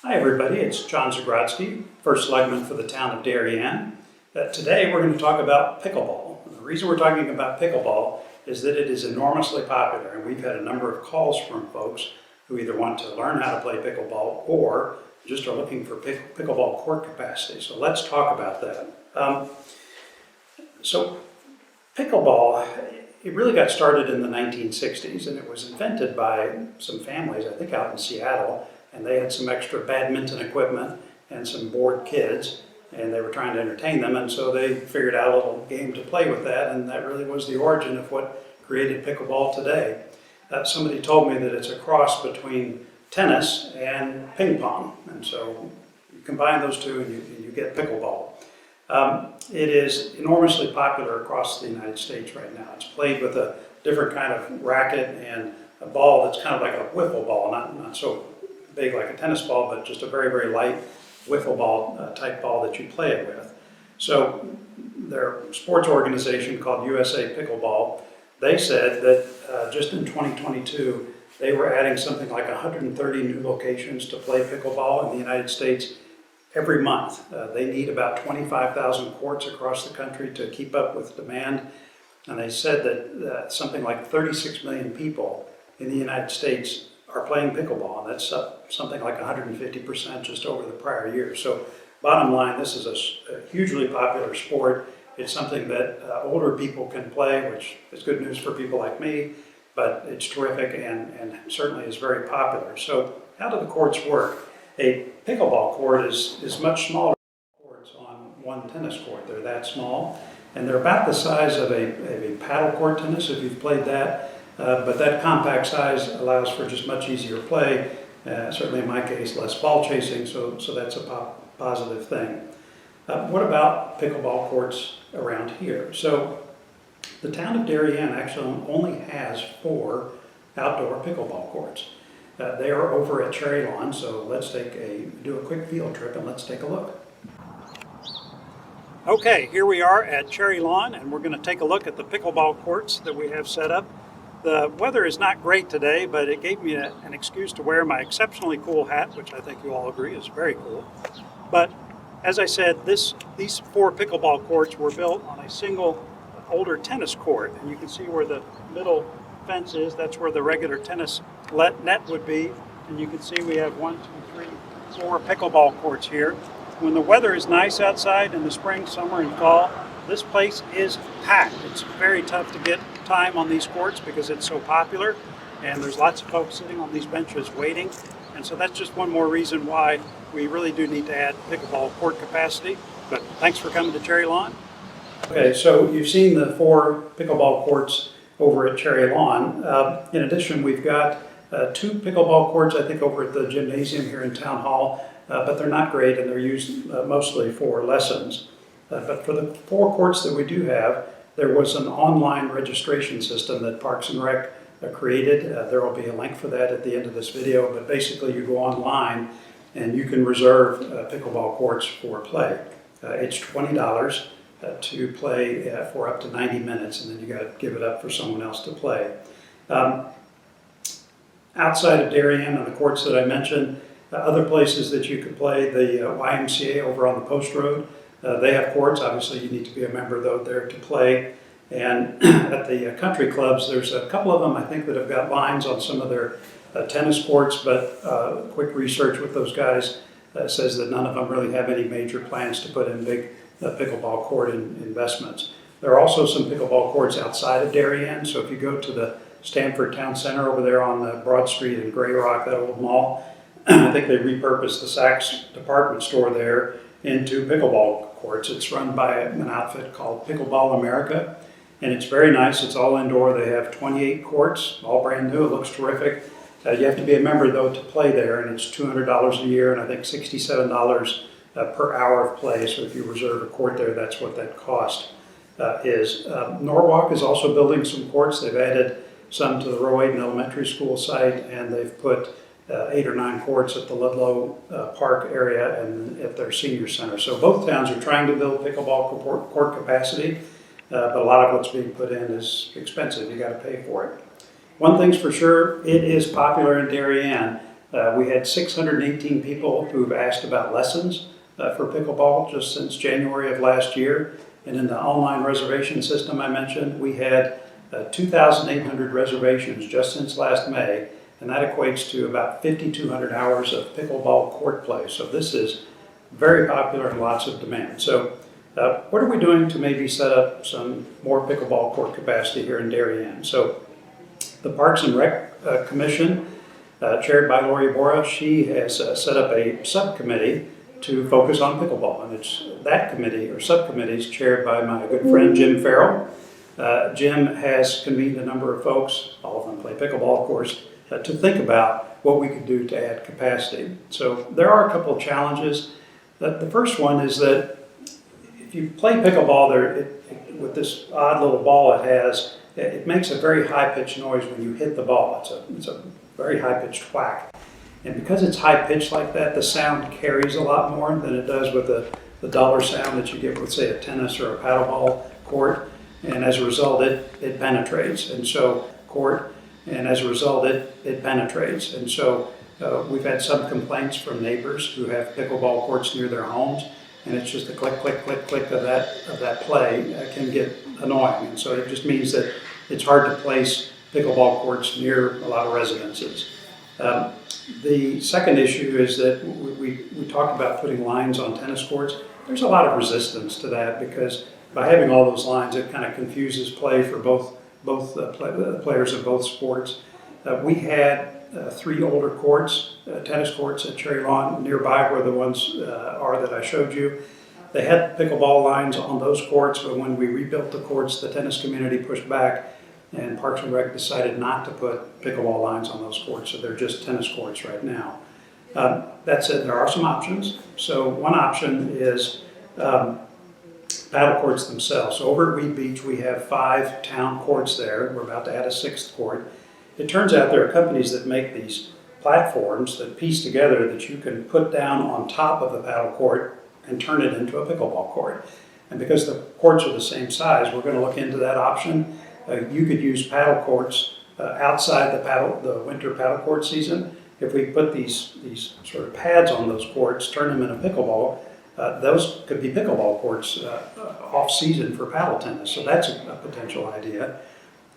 Hi everybody, it's John Zagrodzky, first selectman for the town of Darien. Today we're going to talk about pickleball. And the reason we're talking about pickleball is that it is enormously popular, and we've had a number of calls from folks who either want to learn how to play pickleball or just are looking for pickleball court capacity. So let's talk about that. So pickleball, it really got started in the 1960s, and it was invented by some families, I think out in Seattle, and they had some extra badminton equipment and some bored kids, and they were trying to entertain them, and so they figured out a little game to play with that, and that really was the origin of what created pickleball today. Somebody told me that it's a cross between tennis and ping pong, and so you combine those two and you get pickleball. It is enormously popular across the United States right now. It's played with a different kind of racket and a ball that's kind of like a wiffle ball, not so big like a tennis ball, but just a very, very light wiffle ball type ball that you play it with. So their sports organization called USA Pickleball, they said that just in 2022, they were adding something like 130 new locations to play pickleball in the United States every month. They need about 25,000 courts across the country to keep up with demand. And they said that something like 36 million people in the United States are playing pickleball, and that's up something like 150% just over the prior year. So bottom line, this is a hugely popular sport. It's something that older people can play, which is good news for people like me, but it's terrific and certainly is very popular. So how do the courts work? A pickleball court is much smaller than courts on one tennis court. They're that small, and they're about the size of a paddle court tennis, if you've played that. But that compact size allows for just much easier play, certainly in my case, less ball chasing, so that's a positive thing. What about pickleball courts around here? So the town of Darien actually only has 4 outdoor pickleball courts. They are over at Cherry Lawn, so let's do a quick field trip and let's take a look. Okay, here we are at Cherry Lawn, and we're going to take a look at the pickleball courts that we have set up. The weather is not great today, but it gave me an excuse to wear my exceptionally cool hat, which I think you all agree is very cool. But as I said, these 4 pickleball courts were built on a single older tennis court, and you can see where the middle fence is. That's where the regular tennis net would be, and you can see we have 1, 2, 3, 4 pickleball courts here. When the weather is nice outside in the spring, summer, and fall, this place is packed. It's very tough to get time on these courts because it's so popular, and there's lots of folks sitting on these benches waiting, and so that's just one more reason why we really do need to add pickleball court capacity. But thanks for coming to Cherry Lawn. Okay, so you've seen the 4 pickleball courts over at Cherry Lawn. In addition, we've got 2 pickleball courts, I think, over at the gymnasium here in Town Hall, but they're not great, and they're used mostly for lessons. But for the 4 courts that we do have, there was an online registration system that Parks and Rec created. There will be a link for that at the end of this video, but basically you go online and you can reserve pickleball courts for play. It's $20 to play for up to 90 minutes, and then you got to give it up for someone else to play. Outside of Darien, on the courts that I mentioned, other places that you could play, the YMCA over on the Post Road, they have courts. Obviously, you need to be a member, though, there to play. And at the country clubs, there's a couple of them, I think, that have got lines on some of their tennis courts, but quick research with those guys says that none of them really have any major plans to put in big pickleball court investments. There are also some pickleball courts outside of Darien, so if you go to the Stanford Town Center over there on Broad Street in Grey Rock, that old mall, I think they repurposed the Saks department store there into pickleball courts. It's run by an outfit called Pickleball America, and it's very nice. It's all indoor. They have 28 courts, all brand new. It looks terrific. You have to be a member, though, to play there, and it's $200 a year, and I think $67 per hour of play. So if you reserve a court there, that's what that cost is. Norwalk is also building some courts. They've added some to the Rowan Elementary School site, and they've put 8 or 9 courts at the Ludlow Park area and at their senior center. So both towns are trying to build pickleball court capacity, but a lot of what's being put in is expensive. You got to pay for it. One thing's for sure, it is popular in Darien. We had 618 people who've asked about lessons for pickleball just since January of last year. And in the online reservation system I mentioned, we had 2,800 reservations just since last May, and that equates to about 5,200 hours of pickleball court play. So this is very popular and lots of demand. So what are we doing to maybe set up some more pickleball court capacity here in Darien? So the Parks and Rec Commission, chaired by Lori Bora, she has set up a subcommittee to focus on pickleball. And it's that committee or subcommittee is chaired by my good friend Jim Farrell. Jim has convened a number of folks, all of them play pickleball of course, to think about what we could do to add capacity. So there are a couple of challenges. The first one is that if you play pickleball with this odd little ball it has, it makes a very high-pitched noise when you hit the ball. It's a very high-pitched whack. And because it's high-pitched like that, the sound carries a lot more than it does with the duller sound that you get with, say, a tennis or a paddleball court. And as a result, it penetrates. And so, it penetrates. And so we've had some complaints from neighbors who have pickleball courts near their homes, and it's just a click, click, click, click of that play can get annoying. And so it just means that it's hard to place pickleball courts near a lot of residences. The second issue is that we talked about putting lines on tennis courts. There's a lot of resistance to that because by having all those lines, it kind of confuses play for both players of both sports. We had 3 older courts, tennis courts at Cherry Lawn nearby where the ones are that I showed you. They had pickleball lines on those courts, but when we rebuilt the courts, the tennis community pushed back and Parks and Rec decided not to put pickleball lines on those courts, so they're just tennis courts right now. That said, there are some options. So one option is paddle courts themselves. So over at Weed Beach, we have 5 town courts there. We're about to add a 6th court. It turns out there are companies that make these platforms that piece together that you can put down on top of the paddle court and turn it into a pickleball court. And because the courts are the same size, we're going to look into that option. You could use paddle courts outside the winter paddle court season. If we put these sort of pads on those courts, turn them into pickleball, those could be pickleball courts off-season for paddle tennis. So that's a potential idea.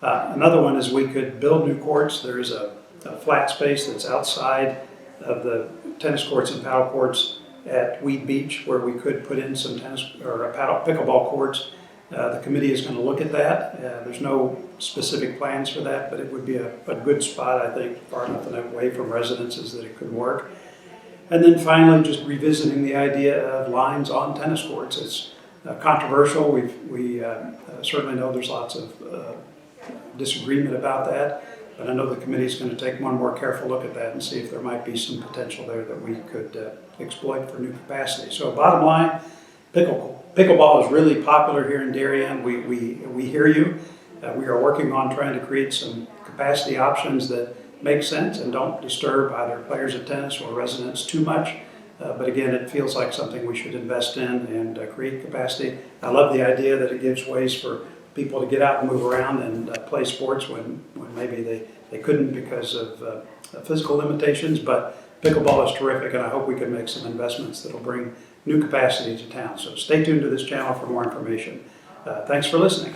Another one is we could build new courts. There's a flat space that's outside of the tennis courts and paddle courts at Weed Beach where we could put in some tennis or pickleball courts. The committee is going to look at that. There's no specific plans for that, but it would be a good spot, I think, far enough away from residences that it could work. And then finally, just revisiting the idea of lines on tennis courts. It's controversial. We certainly know there's lots of disagreement about that, but I know the committee is going to take one more careful look at that and see if there might be some potential there that we could exploit for new capacity. So bottom line, pickleball is really popular here in Darien. We hear you. We are working on trying to create some capacity options that make sense and don't disturb either players of tennis or residents too much. But again, it feels like something we should invest in and create capacity. I love the idea that it gives ways for people to get out and move around and play sports when maybe they couldn't because of physical limitations. But pickleball is terrific, and I hope we can make some investments that will bring new capacity to town. So stay tuned to this channel for more information. Thanks for listening.